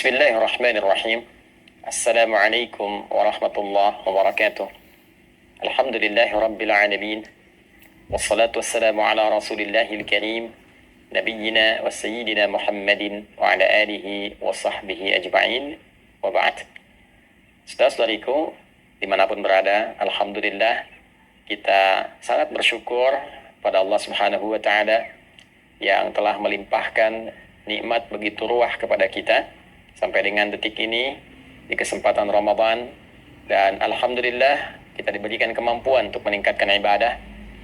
Bismillahirrahmanirrahim. Assalamualaikum warahmatullahi wabarakatuh. Alhamdulillahi rabbil alamin. Wassalatu wassalamu ala rasulillahil karim. Nabiyyina wa sayyidina Muhammadin wa ala alihi wa sahbihi ajma'in. Wa ba'd. Saudara-saudariku, dimanapun berada, Alhamdulillah kita sangat bersyukur pada Allah Subhanahu wa Ta'ala yang telah melimpahkan nikmat begitu ruah kepada kita sampai dengan detik ini di kesempatan Ramadan, dan Alhamdulillah kita diberikan kemampuan untuk meningkatkan ibadah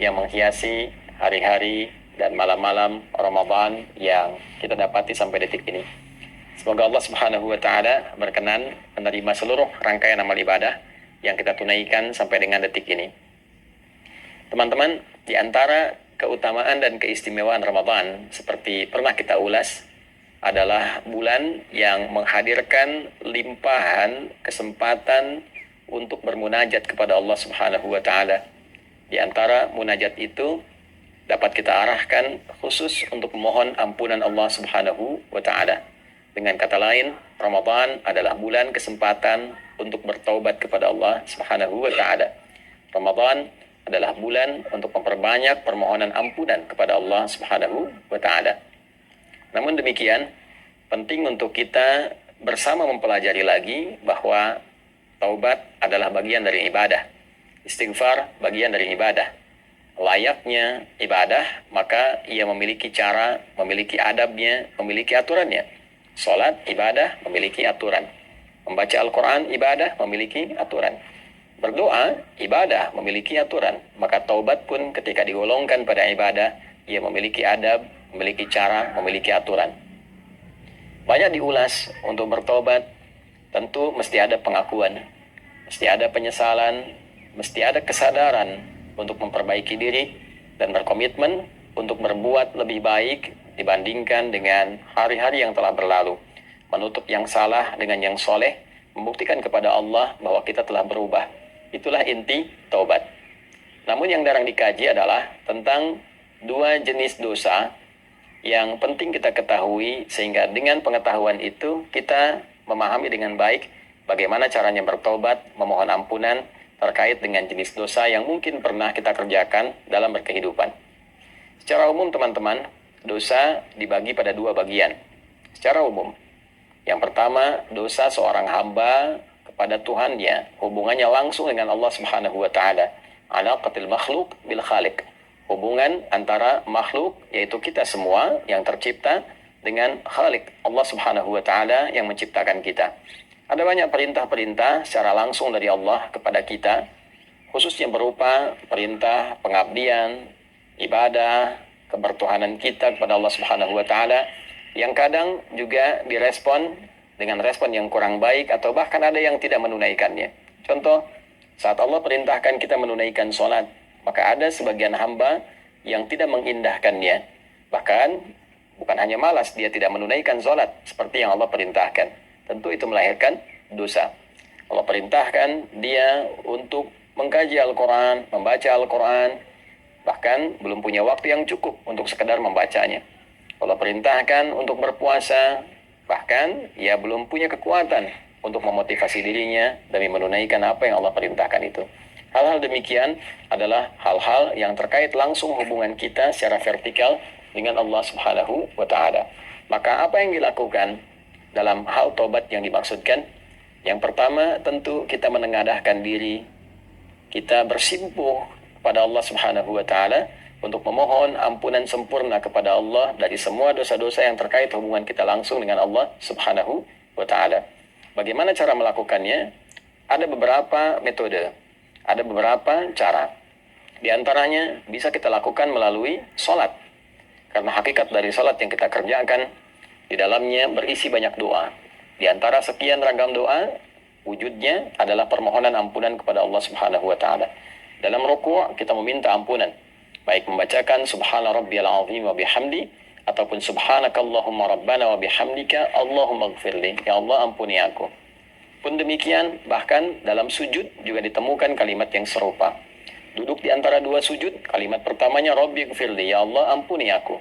yang menghiasi hari-hari dan malam-malam Ramadan yang kita dapati sampai detik ini. Semoga Allah Subhanahu wa Ta'ala berkenan menerima seluruh rangkaian amal ibadah yang kita tunaikan sampai dengan detik ini. Teman-teman, di antara keutamaan dan keistimewaan Ramadan seperti pernah kita ulas adalah bulan yang menghadirkan limpahan kesempatan untuk bermunajat kepada Allah Subhanahu wa Ta'ala. Di antara munajat itu dapat kita arahkan khusus untuk memohon ampunan Allah Subhanahu wa Ta'ala. Dengan kata lain, Ramadan adalah bulan kesempatan untuk bertaubat kepada Allah Subhanahu wa Ta'ala. Ramadan adalah bulan untuk memperbanyak permohonan ampunan kepada Allah Subhanahu wa Ta'ala. Namun demikian, penting untuk kita bersama mempelajari lagi bahwa taubat adalah bagian dari ibadah. Istighfar bagian dari ibadah. Layaknya ibadah, maka ia memiliki cara, memiliki adabnya, memiliki aturannya. Salat, ibadah, memiliki aturan. Membaca Al-Quran, ibadah, memiliki aturan. Berdoa, ibadah, memiliki aturan. Maka taubat pun ketika digolongkan pada ibadah, ia memiliki adab, memiliki cara, memiliki aturan. Banyak diulas untuk bertobat, tentu mesti ada pengakuan, mesti ada penyesalan, mesti ada kesadaran untuk memperbaiki diri dan berkomitmen untuk berbuat lebih baik dibandingkan dengan hari-hari yang telah berlalu. Menutup yang salah dengan yang soleh, membuktikan kepada Allah bahwa kita telah berubah. Itulah inti taubat. Namun yang jarang dikaji adalah tentang dua jenis dosa yang penting kita ketahui, sehingga dengan pengetahuan itu kita memahami dengan baik bagaimana caranya bertobat, memohon ampunan terkait dengan jenis dosa yang mungkin pernah kita kerjakan dalam berkehidupan. Secara umum teman-teman, dosa dibagi pada dua bagian. Secara umum, yang pertama, dosa seorang hamba kepada Tuhannya, hubungannya langsung dengan Allah Subhanahu wa Ta'ala. Alaqatil makhluk bil khaliq. Hubungan antara makhluk, yaitu kita semua yang tercipta, dengan Khalik, Allah Subhanahu wa Ta'ala yang menciptakan kita. Ada banyak perintah-perintah secara langsung dari Allah kepada kita, khususnya berupa perintah pengabdian, ibadah, kebertuhanan kita kepada Allah Subhanahu wa Ta'ala, yang kadang juga direspon dengan respon yang kurang baik, atau bahkan ada yang tidak menunaikannya. Contoh, saat Allah perintahkan kita menunaikan sholat, maka ada sebagian hamba yang tidak mengindahkannya. Bahkan bukan hanya malas, dia tidak menunaikan sholat seperti yang Allah perintahkan. Tentu itu melahirkan dosa. Allah perintahkan dia untuk mengkaji Al-Quran, membaca Al-Quran, bahkan belum punya waktu yang cukup untuk sekedar membacanya. Allah perintahkan untuk berpuasa, bahkan ia belum punya kekuatan untuk memotivasi dirinya demi menunaikan apa yang Allah perintahkan itu. Hal-hal demikian adalah hal-hal yang terkait langsung hubungan kita secara vertikal dengan Allah Subhanahu wa Ta'ala. Maka apa yang dilakukan dalam hal tobat yang dimaksudkan? Yang pertama, tentu kita menengadahkan diri, kita bersimpuh kepada Allah Subhanahu wa Ta'ala untuk memohon ampunan sempurna kepada Allah dari semua dosa-dosa yang terkait hubungan kita langsung dengan Allah Subhanahu wa Ta'ala. Bagaimana cara melakukannya? Ada beberapa metode. Ada beberapa cara. Di antaranya bisa kita lakukan melalui sholat. Karena hakikat dari sholat yang kita kerjakan, di dalamnya berisi banyak doa. Di antara sekian ragam doa, wujudnya adalah permohonan ampunan kepada Allah Subhanahu wa Ta'ala. Dalam ruku' kita meminta ampunan, baik membacakan Subhana Rabbiyal Azim wa bihamdi, ataupun Subhanakallahumma Rabbana wa bihamdika Allahumma gfirli. Ya Allah, ampuni aku. Pun demikian, bahkan dalam sujud juga ditemukan kalimat yang serupa. Duduk di antara dua sujud, kalimat pertamanya Rabbi gfirli, ya Allah ampuni aku.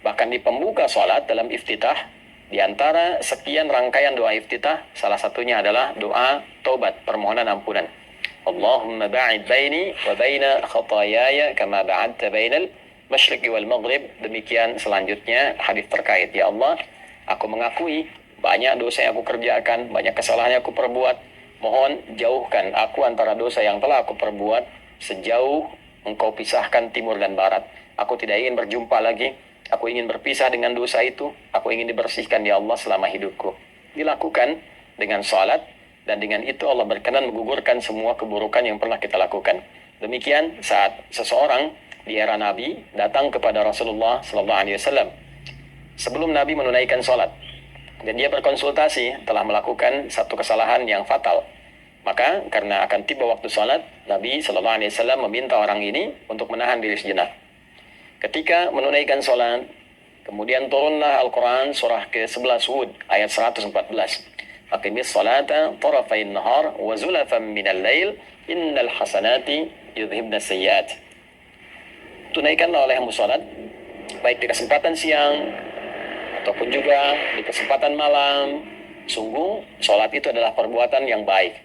Bahkan di pembuka sholat dalam iftitah, Di antara sekian rangkaian doa iftitah, salah satunya adalah doa taubat, permohonan ampunan. Allahumma ba'id baini wa baina khataayaya kama ba'adta bainal masyriqi wal maghrib. Demikian selanjutnya hadis terkait. Ya Allah, aku mengakui banyak dosa yang aku kerjakan, banyak kesalahan yang aku perbuat. Mohon jauhkan aku antara dosa yang telah aku perbuat sejauh Engkau pisahkan timur dan barat. Aku tidak ingin berjumpa lagi. Aku ingin berpisah dengan dosa itu. Aku ingin dibersihkan ya Allah selama hidupku. Dilakukan dengan salat, dan dengan itu Allah berkenan menggugurkan semua keburukan yang pernah kita lakukan. Demikian saat seseorang di era Nabi datang kepada Rasulullah SAW sebelum Nabi menunaikan salat, dan dia berkonsultasi telah melakukan satu kesalahan yang fatal. Maka karena akan tiba waktu salat, Nabi SAW meminta orang ini untuk menahan diri sejenak. Ketika menunaikan salat, kemudian turunlah Al-Quran surah ke-11 Hud ayat 114. Aqimis salata tarafain nahar wa zulafan minal lail innal hasanati yudhibna sayyiat. Tunaikanlah oleh hamba salat baik di kesempatan siang ataupun juga di kesempatan malam. Sungguh salat itu adalah perbuatan yang baik.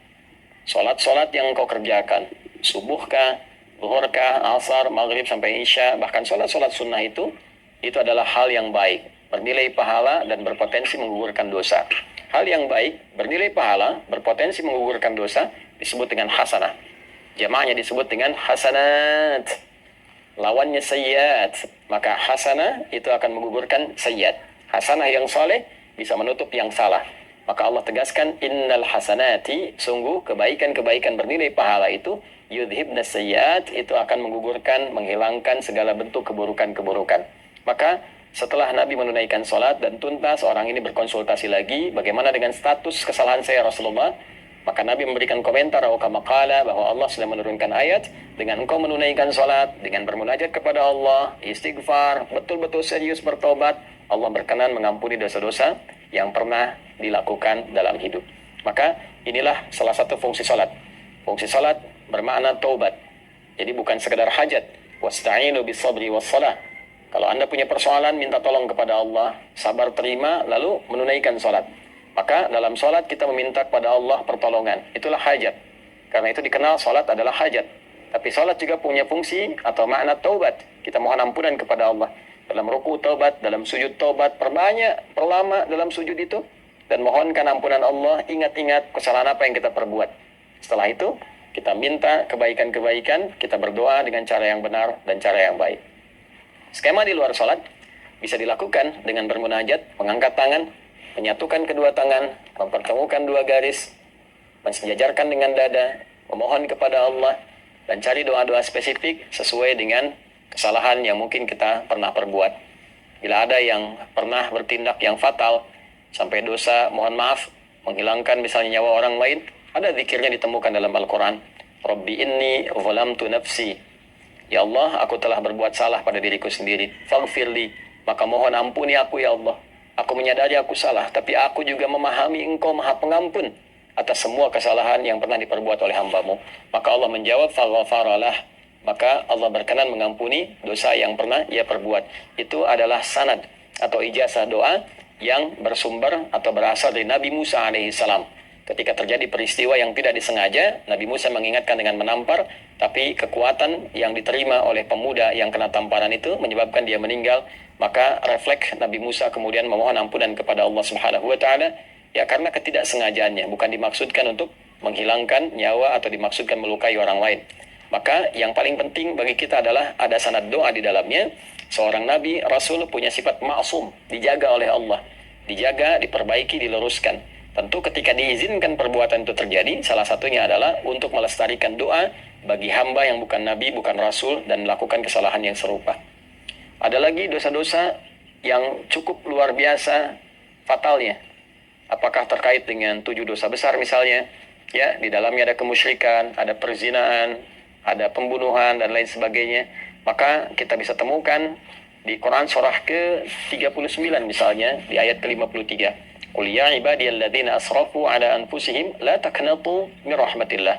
Salat-salat yang engkau kerjakan, subuhkah, zuhurkah, asar, maghrib sampai isya, bahkan salat-salat sunnah itu adalah hal yang baik, bernilai pahala dan berpotensi menggugurkan dosa. Hal yang baik, bernilai pahala, berpotensi menggugurkan dosa, disebut dengan hasanah. Jamaahnya disebut dengan hasanat. Lawannya sayyiat. Maka hasanah itu akan menggugurkan sayyiat. Hasanah yang saleh bisa menutup yang salah. Maka Allah tegaskan, innal hasanati, sungguh kebaikan-kebaikan bernilai pahala itu, yudhibna sayyiat, itu akan menggugurkan, menghilangkan segala bentuk keburukan-keburukan. Maka setelah Nabi menunaikan salat dan tuntas, orang ini berkonsultasi lagi, bagaimana dengan status kesalahan saya Rasulullah? Maka Nabi memberikan komentar maqala bahwa Allah sudah menurunkan ayat, dengan engkau menunaikan salat, dengan bermunajat kepada Allah, istighfar, betul-betul serius bertobat, Allah berkenan mengampuni dosa-dosa yang pernah dilakukan dalam hidup. Maka inilah salah satu fungsi salat. Fungsi salat bermakna taubat. Jadi bukan sekedar hajat. Wasta'inu bis-sabri was-salah. Kalau Anda punya persoalan, minta tolong kepada Allah, sabar terima, lalu menunaikan salat. Maka dalam salat kita meminta kepada Allah pertolongan. Itulah hajat. Karena itu dikenal salat adalah hajat. Tapi salat juga punya fungsi atau makna taubat. Kita mohon ampunan kepada Allah. Dalam ruku taubat, dalam sujud taubat, perbanyak, perlama dalam sujud itu, dan mohonkan ampunan Allah, ingat-ingat kesalahan apa yang kita perbuat. Setelah itu, kita minta kebaikan-kebaikan, kita berdoa dengan cara yang benar dan cara yang baik. Skema di luar sholat bisa dilakukan dengan bermunajat, mengangkat tangan, menyatukan kedua tangan, mempertemukan dua garis, mensejajarkan dengan dada, memohon kepada Allah, dan cari doa-doa spesifik sesuai dengan kesalahan yang mungkin kita pernah perbuat. Bila ada yang pernah bertindak yang fatal, sampai dosa, mohon maaf, menghilangkan misalnya nyawa orang lain, ada zikirnya ditemukan dalam Al-Quran. Rabbi inni zalamtu nafsi. Ya Allah, aku telah berbuat salah pada diriku sendiri. Faghfirli, maka mohon ampuni aku ya Allah. Aku menyadari aku salah, tapi aku juga memahami Engkau Maha Pengampun atas semua kesalahan yang pernah diperbuat oleh hamba-Mu. Maka Allah menjawab, faghfaralah. Maka Allah berkenan mengampuni dosa yang pernah ia perbuat. Itu adalah sanad atau ijazah doa yang bersumber atau berasal dari Nabi Musa alaihissalam. Ketika terjadi peristiwa yang tidak disengaja, Nabi Musa mengingatkan dengan menampar, tapi kekuatan yang diterima oleh pemuda yang kena tamparan itu menyebabkan dia meninggal. Maka refleks Nabi Musa kemudian memohon ampunan kepada Allah Subhanahu wa taala, ya karena ketidaksengajaannya, bukan dimaksudkan untuk menghilangkan nyawa atau dimaksudkan melukai orang lain. Maka yang paling penting bagi kita adalah ada sanad doa di dalamnya. Seorang Nabi, Rasul punya sifat ma'sum, dijaga oleh Allah. Dijaga, diperbaiki, diluruskan. Tentu ketika diizinkan perbuatan itu terjadi, salah satunya adalah untuk melestarikan doa bagi hamba yang bukan Nabi, bukan Rasul, dan melakukan kesalahan yang serupa. Ada lagi dosa-dosa yang cukup luar biasa fatalnya. Apakah terkait dengan 7 dosa besar misalnya? Ya, di dalamnya ada kemusyrikan, ada perzinaan, ada pembunuhan dan lain sebagainya. Maka kita bisa temukan di Quran surah ke-39 misalnya di ayat ke-53. Qul ya ibadiyalladzina asrafu ala anfusihim la taqnatu min rahmatillah.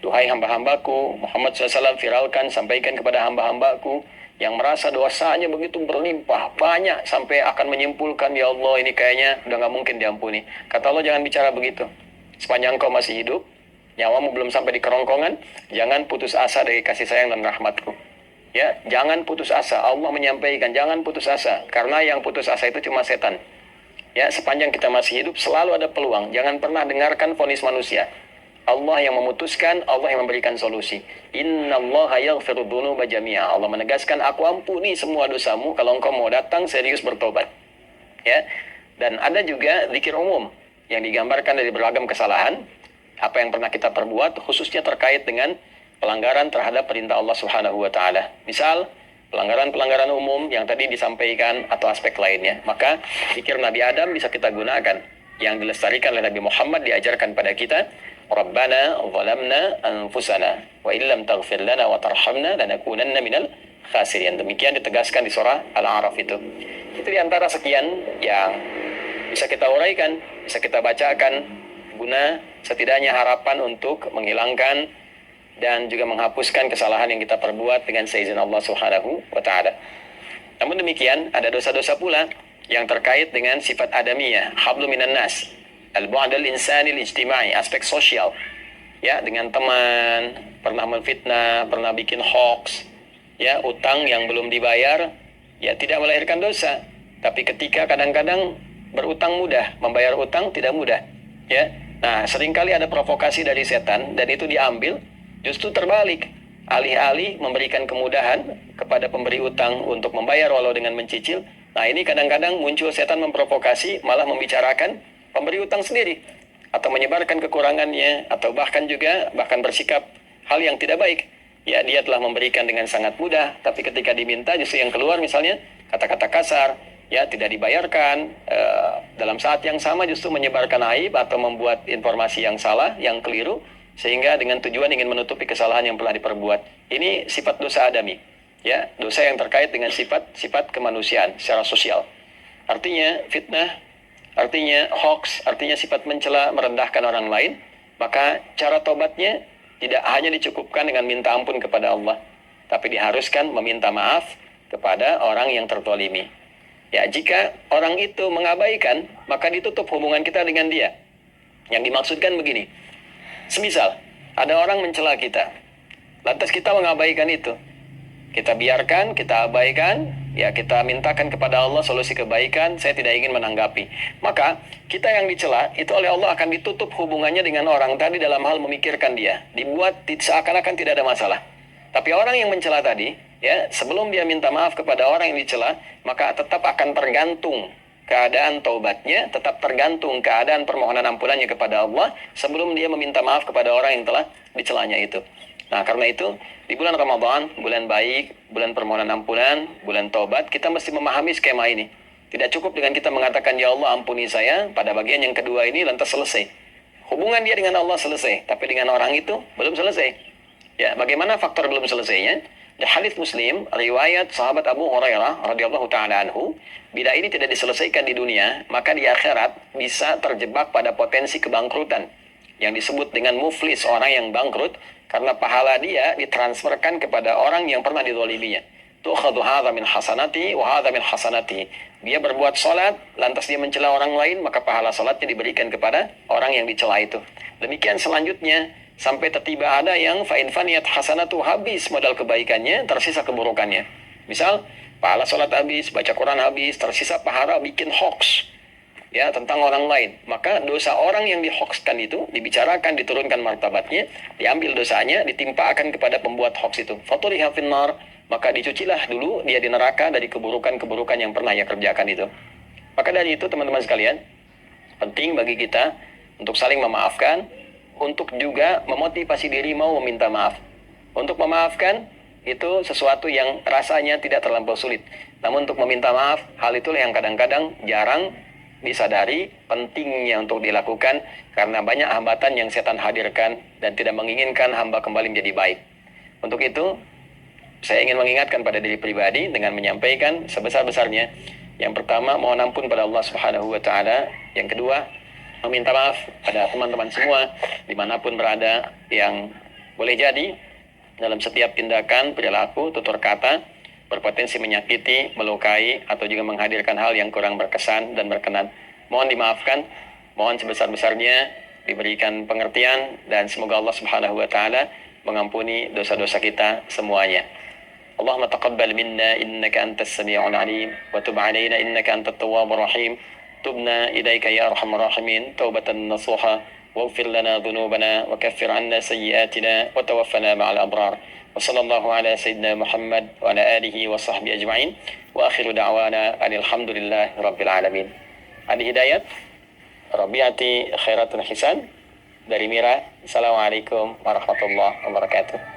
Duhai hamba-hambaku, Muhammad SAW viralkan, sampaikan kepada hamba-hambaku yang merasa dosanya begitu berlimpah, banyak, sampai akan menyimpulkan, ya Allah ini kayaknya udah nggak mungkin diampuni. Kata Allah, jangan bicara begitu. Sepanjang kau masih hidup, nyawamu belum sampai di kerongkongan, jangan putus asa dari kasih sayang dan rahmatku. Ya, jangan putus asa. Allah menyampaikan, jangan putus asa. Karena yang putus asa itu cuma setan. Ya, sepanjang kita masih hidup, selalu ada peluang. Jangan pernah dengarkan vonis manusia. Allah yang memutuskan, Allah yang memberikan solusi. Innallaha yaghfiru dzunuba jami'a. Allah menegaskan, aku ampuni semua dosamu kalau engkau mau datang serius bertobat. Ya. Dan ada juga zikir umum yang digambarkan dari beragam kesalahan, apa yang pernah kita perbuat, khususnya terkait dengan pelanggaran terhadap perintah Allah Subhanahu wa taala. Misal pelanggaran-pelanggaran umum yang tadi disampaikan atau aspek lainnya. Maka zikir Nabi Adam bisa kita gunakan, yang dilestarikan oleh Nabi Muhammad, diajarkan pada kita, Rabbana zalamna anfusana wa illam taghfir lana wa tarhamna lanakunanna minal khasirin. Demikian ditegaskan di surah Al-A'raf itu. Itu diantara sekian yang bisa kita uraikan, bisa kita bacakan, guna setidaknya harapan untuk menghilangkan dan juga menghapuskan kesalahan yang kita perbuat dengan seizin Allah Subhanahu wa taala. Namun demikian, ada dosa-dosa pula yang terkait dengan sifat adamiyah, hablu minan nas, al-bu'dal insani al-ijtimai, aspek sosial. Ya, dengan teman, pernah menfitnah, pernah bikin hoax, ya, utang yang belum dibayar, ya tidak melahirkan dosa. Tapi ketika kadang-kadang berutang mudah, membayar utang tidak mudah, ya. Nah, seringkali ada provokasi dari setan dan itu diambil, justru terbalik. Alih-alih memberikan kemudahan kepada pemberi utang untuk membayar walau dengan mencicil, nah ini kadang-kadang muncul setan memprovokasi, malah membicarakan pemberi utang sendiri, atau menyebarkan kekurangannya, atau bahkan bersikap hal yang tidak baik. Ya, dia telah memberikan dengan sangat mudah, tapi ketika diminta justru yang keluar misalnya kata-kata kasar, ya tidak dibayarkan, dalam saat yang sama justru menyebarkan aib atau membuat informasi yang salah, yang keliru, sehingga dengan tujuan ingin menutupi kesalahan yang pernah diperbuat. Ini sifat dosa adami, ya, dosa yang terkait dengan sifat kemanusiaan secara sosial. Artinya fitnah, artinya hoax, artinya sifat mencela, merendahkan orang lain. Maka cara tobatnya tidak hanya dicukupkan dengan minta ampun kepada Allah, tapi diharuskan meminta maaf kepada orang yang terzalimi. Ya, jika orang itu mengabaikan, maka ditutup hubungan kita dengan dia. Yang dimaksudkan begini, semisal ada orang mencela kita, lantas kita mengabaikan itu, kita biarkan, kita abaikan, ya kita mintakan kepada Allah solusi kebaikan, saya tidak ingin menanggapi. Maka kita yang dicela itu oleh Allah akan ditutup hubungannya dengan orang tadi dalam hal memikirkan dia, dibuat seakan-akan tidak ada masalah. Tapi orang yang mencela tadi, ya, sebelum dia minta maaf kepada orang yang dicela, maka tetap akan tergantung keadaan taubatnya, tetap tergantung keadaan permohonan ampunannya kepada Allah sebelum dia meminta maaf kepada orang yang telah dicelanya itu. Nah, karena itu di bulan Ramadan, bulan baik, bulan permohonan ampunan, bulan taubat, kita mesti memahami skema ini. Tidak cukup dengan kita mengatakan, ya Allah ampuni saya, pada bagian yang kedua ini lantas selesai. Hubungan dia dengan Allah selesai, tapi dengan orang itu belum selesai. Ya, bagaimana faktor belum selesainya? Di hadits Muslim, riwayat sahabat Abu Hurairah radhiyallahu taala anhu, bila ini tidak diselesaikan di dunia, maka di akhirat bisa terjebak pada potensi kebangkrutan yang disebut dengan muflis, orang yang bangkrut, karena pahala dia ditransferkan kepada orang yang pernah dizaliminya. Tu'khadhu hadza min hasanati wa hadza min hasanati. Dia berbuat salat, lantas dia mencela orang lain, maka pahala salatnya diberikan kepada orang yang dicela itu. Demikian selanjutnya, sampai tiba ada yang fa'in faniyat hasanatu, habis modal kebaikannya, tersisa keburukannya. Misal, pahala salat habis, baca Quran habis, tersisa pahala bikin hoax, ya, tentang orang lain. Maka dosa orang yang dihoaxkan itu dibicarakan, diturunkan martabatnya, diambil dosanya, ditimpakan kepada pembuat hoax itu. Faturiha finnar, maka dicucilah dulu dia di neraka dari keburukan-keburukan yang pernah ia kerjakan itu. Maka dari itu teman-teman sekalian, penting bagi kita untuk saling memaafkan, untuk juga memotivasi diri mau meminta maaf. Untuk memaafkan itu sesuatu yang rasanya tidak terlampau sulit. Namun untuk meminta maaf, hal itulah yang kadang-kadang jarang disadari pentingnya untuk dilakukan, karena banyak hambatan yang setan hadirkan dan tidak menginginkan hamba kembali menjadi baik. Untuk itu, saya ingin mengingatkan pada diri pribadi dengan menyampaikan sebesar-besarnya. Yang pertama, mohon ampun pada Allah Subhanahu wa taala. Yang kedua, meminta maaf pada teman-teman semua dimanapun berada, yang boleh jadi dalam setiap tindakan, perilaku, tutur kata berpotensi menyakiti, melukai, atau juga menghadirkan hal yang kurang berkesan dan berkenan. Mohon dimaafkan, mohon sebesar-besarnya diberikan pengertian, dan semoga Allah Subhanahu wa taala mengampuni dosa-dosa kita semuanya. Allahumma taqabbal minna innaka antas sami'ul alim wa tub 'alaina innaka antat tawwabur rahim. Tubna ilaika ya arhamar rahimin taubatan nasuha waghfir lana dhunubana wa kaffir 'anna sayyi'atina wa tawaffana ma'al abrar. وصلى الله على سيدنا محمد وعلى آله وصحبه أجمعين وآخر دعوانا أن الحمد لله رب العالمين. Adi Hidayat, Rabiati Khairatul Hisan dari Mira. Assalamualaikum warahmatullahi wabarakatuh.